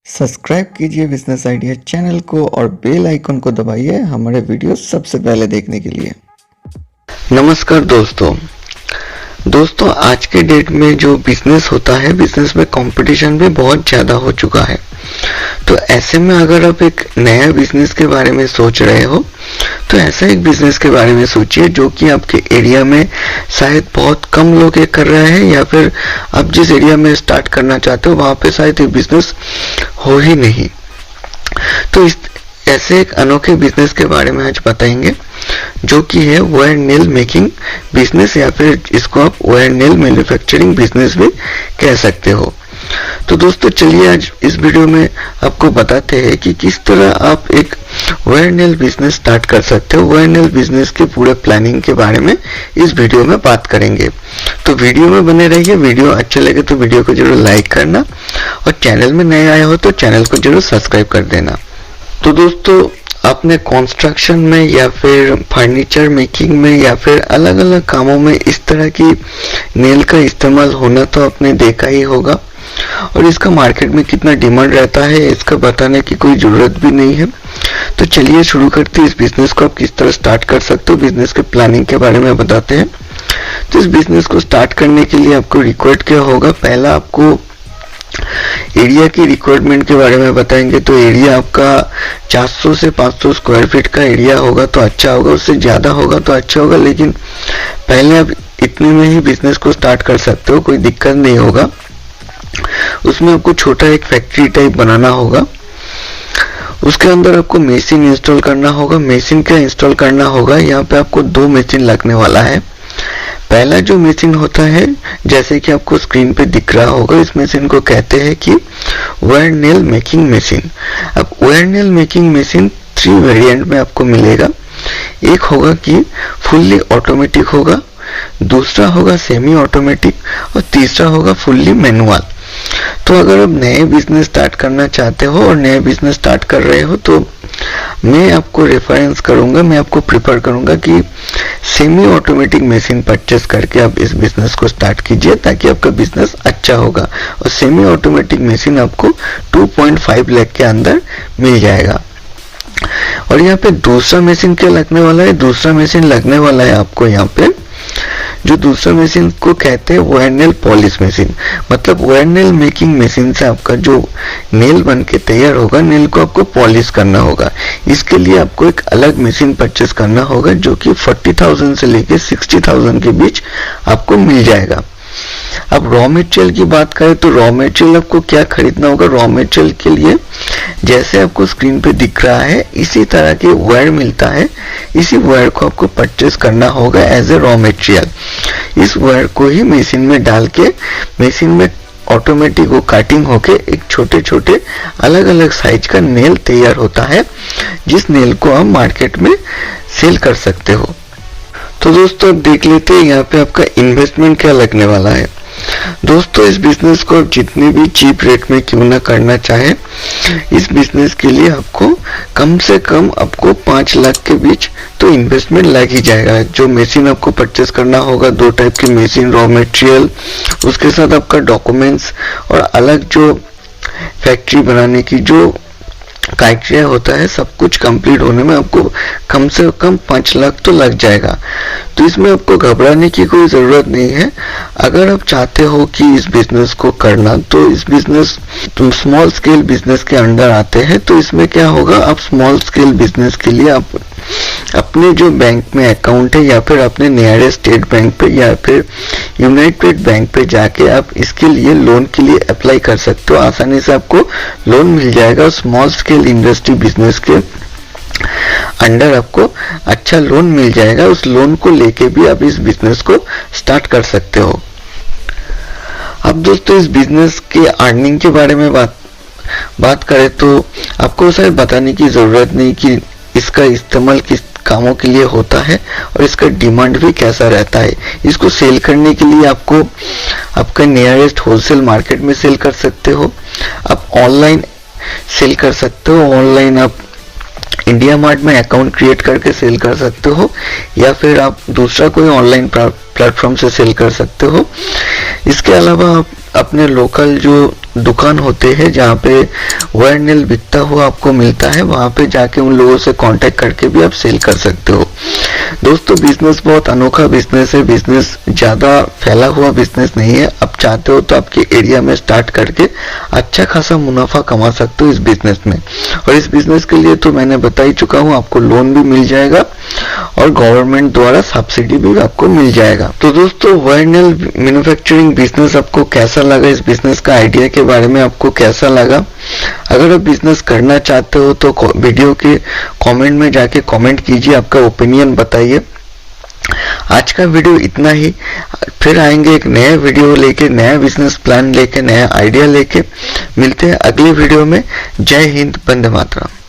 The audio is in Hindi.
सब्सक्राइब कीजिए बिजनेस आइडिया चैनल को और बेल आइकन को दबाइए हमारे वीडियो सबसे पहले देखने के लिए। नमस्कार दोस्तों आज के डेट में जो बिजनेस होता है, बिजनेस में कंपटीशन भी बहुत ज़्यादा हो चुका है। तो ऐसे में अगर आप एक नया बिजनेस के बारे में सोच रहे हो तो ऐसा एक बिजनेस के बारे में सोचिए जो कि आपके एरिया में शायद बहुत कम लोग ये कर रहे हैं, या फिर आप जिस एरिया में स्टार्ट करना चाहते हो वहाँ पे शायद ये बिजनेस हो ही नहीं। तो ऐसे एक अनोखे बिजनेस के बारे में आज बताएंगे जो कि है वायर नेल मेकिंग बिजनेस, या फिर इसको आप वायर नेल मैन्युफैक्चरिंग बिजनेस भी कह सकते हो। तो दोस्तों चलिए आज इस वीडियो में आपको बताते हैं कि किस तरह आप एक वायर नेल बिजनेस स्टार्ट कर सकते हो। वायर नेल बिजनेस के पूरे प्लानिंग के बारे में इस वीडियो में बात करेंगे, तो वीडियो में बने रहिए। वीडियो अच्छा लगे तो वीडियो को जरूर लाइक करना और चैनल में नए आए हो तो चैनल को जरूर सब्सक्राइब कर देना। तो दोस्तों आपने कंस्ट्रक्शन में या फिर फर्नीचर मेकिंग में या फिर अलग अलग कामों में इस तरह की नेल का इस्तेमाल होना तो आपने देखा ही होगा, और इसका मार्केट में कितना डिमांड रहता है इसका बताने की कोई जरूरत भी नहीं है। तो चलिए शुरू करते हैं। इस बिजनेस को आप किस तरह स्टार्ट कर सकते हो, बिजनेस के प्लानिंग के बारे में बताते हैं। तो इस बिजनेस को स्टार्ट करने के लिए आपको रिक्वायर्ड क्या होगा, पहला आपको एरिया की रिक्वायरमेंट के बारे में बताएंगे। तो एरिया आपका 400 से 500 स्क्वायर फीट का एरिया होगा तो अच्छा होगा, उससे ज्यादा होगा तो अच्छा होगा, लेकिन पहले आप इतने में ही बिजनेस को स्टार्ट कर सकते हो, कोई दिक्कत नहीं होगा। उसमें आपको छोटा एक फैक्ट्री टाइप बनाना होगा। उसके अंदर आपको मशीन इंस्टॉल करना होगा। मशीन क्या इंस्टॉल करना होगा, यहाँ पे आपको 2 मशीन लगने वाला है। पहला जो मशीन होता है जैसे कि आपको स्क्रीन पे दिख रहा होगा, इस मशीन को कहते हैं कि वायर नेल मेकिंग मशीन। अब wire nail making machine 3 variant में आपको मिलेगा। एक होगा कि फुल्ली ऑटोमेटिक होगा, दूसरा होगा सेमी ऑटोमेटिक और तीसरा होगा फुल्ली मैनुअल। तो अगर आप नए बिजनेस स्टार्ट करना चाहते हो और नए बिजनेस स्टार्ट कर रहे हो तो मैं आपको रेफरेंस करूंगा, मैं आपको प्रिफर करूंगा कि सेमी ऑटोमेटिक मशीन परचेस करके आप इस बिजनेस को स्टार्ट कीजिए, ताकि आपका बिजनेस अच्छा होगा। और सेमी ऑटोमेटिक मशीन आपको 2.5 लाख के अंदर मिल जाएगा। और यहाँ पे दूसरा मशीन क्या लगने वाला है, दूसरा मशीन लगने वाला है आपको यहाँ पे जो दूसरा मशीन को कहते हैं वायर नेल पॉलिश मशीन। मतलब वायर नेल मेकिंग मशीन से आपका जो नेल बन के तैयार होगा, नेल को आपको पॉलिश करना होगा। इसके लिए आपको एक अलग मशीन परचेस करना होगा जो कि 40,000 से लेके 60,000 के बीच आपको मिल जाएगा। अब रॉ मटेरियल की बात करें तो रॉ मटेरियल आपको क्या खरीदना होगा। रॉ मटेरियल के लिए जैसे आपको स्क्रीन पे दिख रहा है इसी तरह के वायर मिलता है, इसी वायर को आपको परचेस करना होगा एज ए रॉ मटेरियल। इस वायर को ही मशीन में डाल के मशीन में ऑटोमेटिक वो कटिंग होके एक छोटे छोटे अलग अलग साइज का नेल तैयार होता है, जिस नेल को आप मार्केट में सेल कर सकते हो। तो दोस्तों अब देख लेते हैं यहाँ पे आपका इन्वेस्टमेंट क्या लगने वाला है। दोस्तों इस बिजनेस को आप जितने भी चीप रेट में क्यों ना करना चाहे, इस बिजनेस के लिए आपको कम से कम आपको 5 लाख के बीच तो इन्वेस्टमेंट लग ही जाएगा। जो मशीन आपको परचेस करना होगा, 2 टाइप की मशीन, रॉ मटेरियल, उसके साथ आपका डॉक्यूमेंट्स और अलग जो फैक्ट्री बनाने की जो क्राइटेरिया होता है, सब कुछ कंप्लीट होने में आपको कम से कम 5 लाख तो लग जाएगा। तो इसमें आपको घबराने की कोई जरूरत नहीं है। अगर आप चाहते हो कि इस बिजनेस को करना, तो इस बिजनेस स्मॉल स्केल बिजनेस के अंडर आते हैं। तो इसमें क्या होगा, आप स्मॉल स्केल बिजनेस के लिए आप अपने जो बैंक में अकाउंट है या फिर अपने नियरेस्ट स्टेट बैंक पे या फिर यूनाइटेड बैंक पे जाके आप इसके लिए लोन के लिए अप्लाई कर सकते हो। आसानी से आपको लोन मिल जाएगा। स्मॉल स्केल इंडस्ट्री बिजनेस के अंडर आपको अच्छा लोन मिल जाएगा। उस लोन को लेके भी आप इस बिजनेस को स्टार्ट कर सकते हो। अब दोस्तों इस बिजनेस के अर्निंग के बारे में बात करें तो आपको शायद बताने की जरूरत नहीं कि इसका इस्तेमाल किस कामों के लिए होता है और इसका डिमांड भी कैसा रहता है। इसको सेल करने के लिए आपको आपका नियरेस्ट होलसेल मार्केट में सेल कर सकते हो, आप ऑनलाइन सेल कर सकते हो, ऑनलाइन आप इंडिया मार्ट में अकाउंट क्रिएट करके सेल कर सकते हो, या फिर आप दूसरा कोई ऑनलाइन प्लेटफॉर्म से सेल कर सकते हो। इसके अलावा आप अपने लोकल जो दुकान होते हैं जहाँ पे वायरनेल बिकता हुआ आपको मिलता है, वहाँ पे जाके उन लोगों से कांटेक्ट करके भी आप सेल कर सकते हो। दोस्तों बिजनेस बहुत अनोखा बिजनेस है, बिजनेस ज़्यादा फैला हुआ बिजनेस नहीं है। आप चाहते हो तो आपके एरिया में स्टार्ट करके अच्छा खासा मुनाफा कमा सकते हो इस बिजनेस में। और इस बिजनेस के लिए तो मैंने बता ही चुका हूँ, आपको लोन भी मिल जाएगा और गवर्नमेंट द्वारा सब्सिडी भी आपको मिल जाएगा। तो दोस्तों वायरनेल मैन्युफैक्चरिंग बिजनेस आपको कैसा लगा, इस बिजनेस का आइडिया के बारे में आपको कैसा लगा? अगर आप बिजनेस करना चाहते हो तो वीडियो के कमेंट में जाके कमेंट कीजिए, आपका ओपिनियन बताइए। आज का वीडियो इतना ही, फिर आएंगे एक नया वीडियो लेके, नया बिजनेस प्लान लेके, नया आइडिया लेके। मिलते हैं अगले वीडियो में। जय हिंद, वंदे मातरम।